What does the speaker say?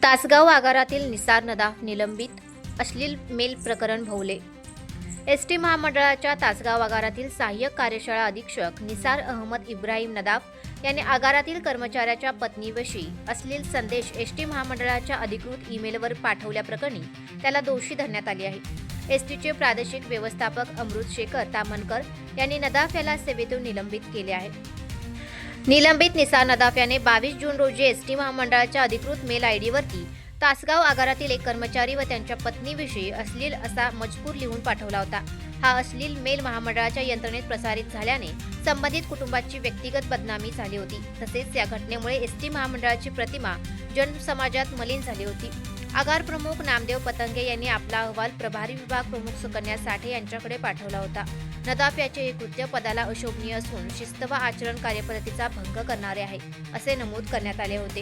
तासगाव आगारातील निसार नदाफ निलंबित, अश्लील मेल प्रकरण भोवले। एसटी महामंडळाच्या तासगाव आगारातील सहाय्यक कार्यशाळा अधीक्षक निसार अहमद इब्राहिम नदाफ यांनी आगारातील कर्मचाऱ्याच्या पत्नीविषयी अश्लील संदेश एसटी महामंडळाच्या अधिकृत ईमेलवर पाठवल्याप्रकरणी त्याला दोषी धरण्यात आले आहे। एसटीचे प्रादेशिक व्यवस्थापक अमृत शेखर तामणकर यांनी नदाफ याला सेवेतून निलंबित केले आहे। निलंबित निसार नदाफ याने 22 जून रोजी एसटी महामंडळाच्या अधिकृत मेल आयडीवरती तासगाव आगारातील एक कर्मचारी व त्यांच्या पत्नीविषयी अश्लील असा मजकूर लिहून पाठवला होता। हा अश्लील मेल महामंडळाच्या यंत्रणेत प्रसारित झाल्याने संबंधित कुटुंबाची व्यक्तिगत बदनामी झाली होती। तसेच या घटनेमुळे एसटी महामंडळाची प्रतिमा जनसमाजात मलिन झाली होती। आगार प्रमुख नामदेव पतंगे यांनी आपला अहवाल प्रभारी विभाग प्रमुख सुकन्या साठे यांच्याकडे पाठवला होता। नदाफ याचे हे कृत्य पदाला अशोभनीय असून शिस्त व आचरण कार्यपद्धतीचा भंग करणारे आहे, असे नमूद करण्यात आले होते।